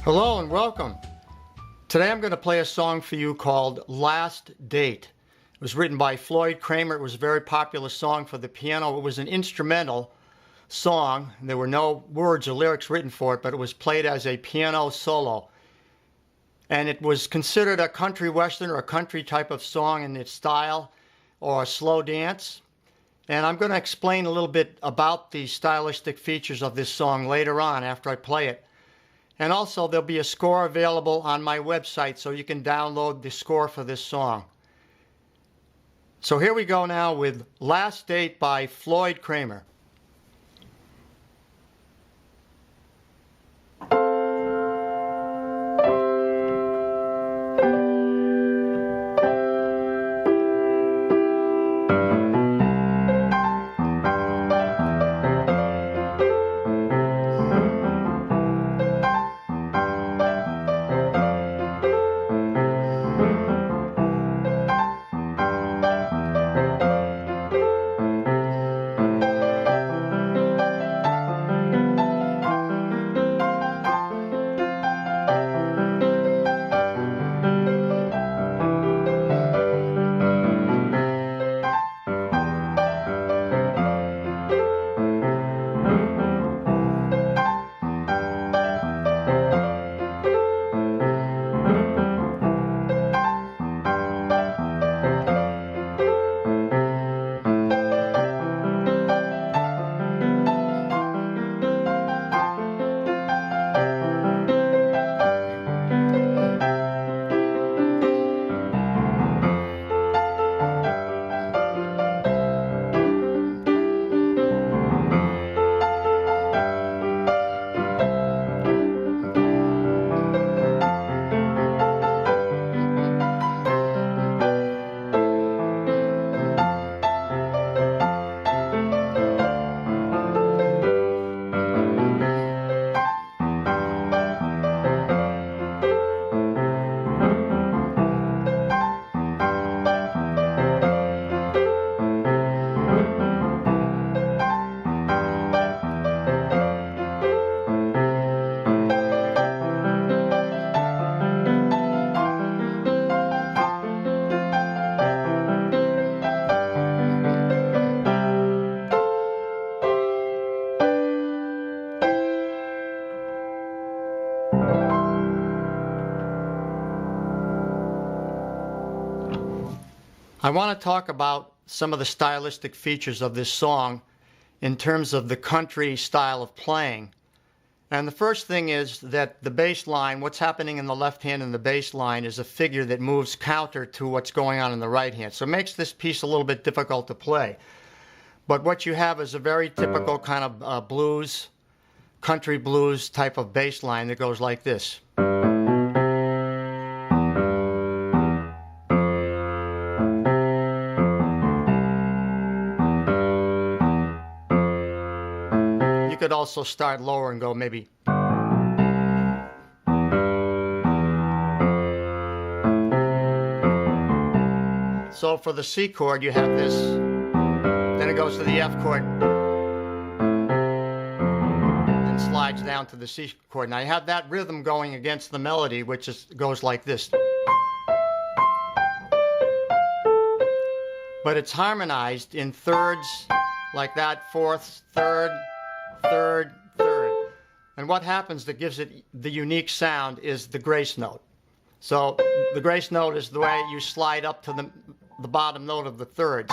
Hello and welcome. Today I'm going to play a song for you called Last Date. It was written by Floyd Cramer. It was a very popular song for the piano. It was an instrumental song. There were no words or lyrics written for it, but it was played as a piano solo. And it was considered a country western or a country type of song in its style, or a slow dance. And I'm going to explain a little bit about the stylistic features of this song later on after I play it. And also there'll be a score available on my website so you can download the score for this song. So here we go now with Last Date by Floyd Cramer. I want to talk about some of the stylistic features of this song in terms of the country style of playing. And the first thing is that the bass line, what's happening in the left hand in the bass line, is a figure that moves counter to what's going on in the right hand. So it makes this piece a little bit difficult to play. But what you have is a very typical kind of blues, country blues type of bass line that goes like this. You could also start lower and go maybe. So for the C chord you have this, then it goes to the F chord, and slides down to the C chord. Now you have that rhythm going against the melody, which goes like this. But it's harmonized in thirds, like that, fourths, third, third, third. And what happens that gives it the unique sound is the grace note. So the grace note is the way you slide up to the bottom note of the thirds.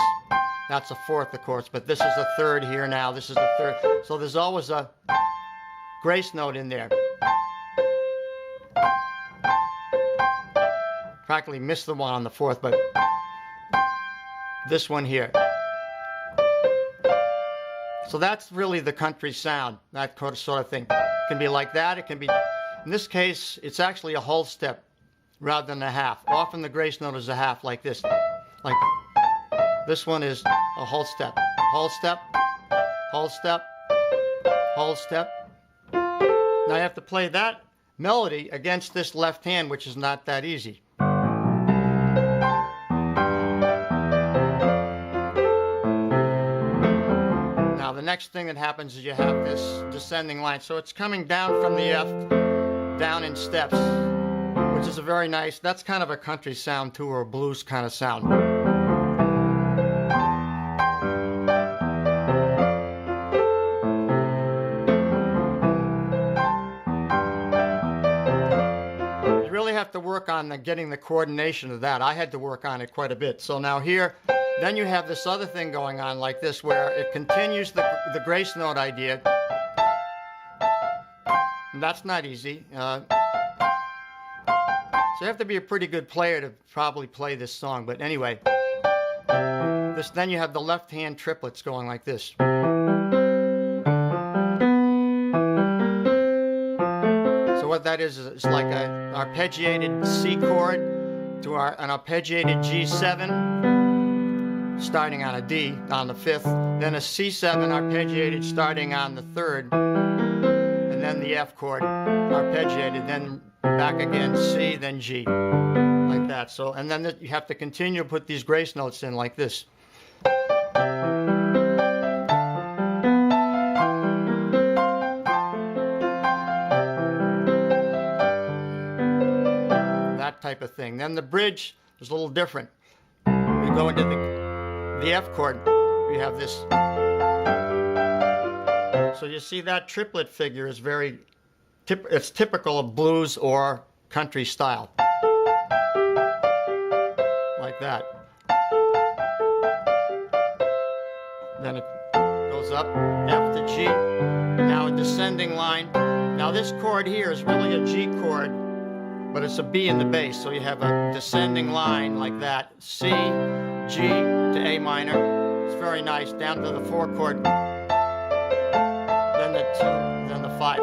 That's a fourth, of course, but this is a third here now. This is a third. So there's always a grace note in there. Practically missed the one on the fourth, but this one here. So that's really the country sound, that sort of thing. It can be like that. It can be, in this case, it's actually a whole step rather than a half. Often the grace note is a half, like this. Like this one is a whole step, whole step, whole step, whole step. Now you have to play that melody against this left hand, which is not that easy. Now the next thing that happens is you have this descending line. So it's coming down from the F, down in steps, which is a very nice, that's kind of a country sound too, or a blues kind of sound. You really have to work on getting the coordination of that. I had to work on it quite a bit. So now here, then you have this other thing going on like this, where it continues the grace note idea. And that's not easy. So you have to be a pretty good player to probably play this song. But anyway, then you have the left hand triplets going like this. So what that is like an arpeggiated C chord to an arpeggiated G7 starting on a D on the 5th, then a C7 arpeggiated starting on the 3rd, and then the F chord arpeggiated, then back again C, then G, like that. So, and then you have to continue to put these grace notes in like this. That type of thing. Then the bridge is a little different. We go into the F chord, we have this. So you see that triplet figure is it's typical of blues or country style. Like that. Then it goes up, F to G, now a descending line. Now this chord here is really a G chord, but it's a B in the bass, so you have a descending line like that. C, G to A minor. It's very nice. Down to the 4 chord. Then the 2, then the 5.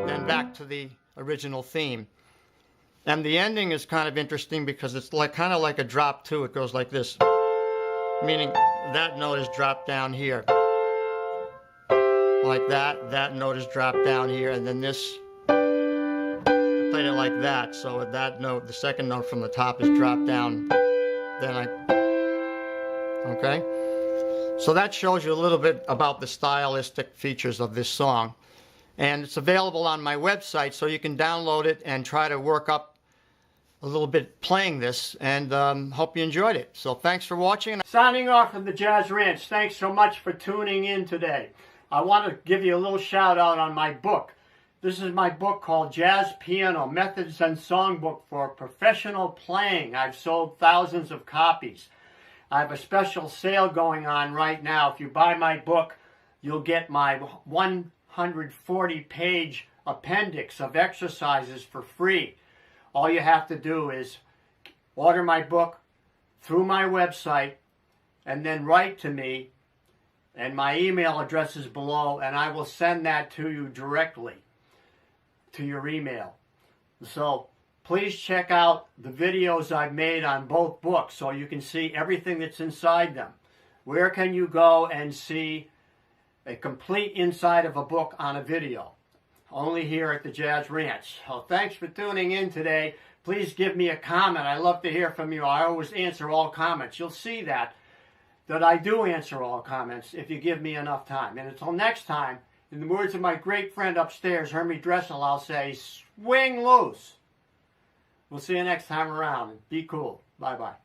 Then back to the original theme. And the ending is kind of interesting because it's kind of like a drop 2. It goes like this. Meaning that note is dropped down here. Like that. That note is dropped down here. And then this, I played it like that. So with that note, the second note from the top is dropped down. Then okay? So that shows you a little bit about the stylistic features of this song. And it's available on my website, so you can download it and try to work up a little bit playing this, and hope you enjoyed it. So thanks for watching. Signing off from the Jazz Ranch. Thanks so much for tuning in today. I want to give you a little shout out on my book. This is my book called Jazz Piano, Methods and Songbook for Professional Playing. I've sold thousands of copies. I have a special sale going on right now. If you buy my book, you'll get my 140-page appendix of exercises for free. All you have to do is order my book through my website and then write to me, and my email address is below, and I will send that to you directly to your email. So please check out the videos I've made on both books so you can see everything that's inside them. Where can you go and see a complete inside of a book on a video? Only here at the Jazz Ranch. So thanks for tuning in today. Please give me a comment. I love to hear from you. I always answer all comments. You'll see that I do answer all comments if you give me enough time. And until next time, in the words of my great friend upstairs, Hermie Dressel, I'll say, swing loose. We'll see you next time around. Be cool. Bye-bye.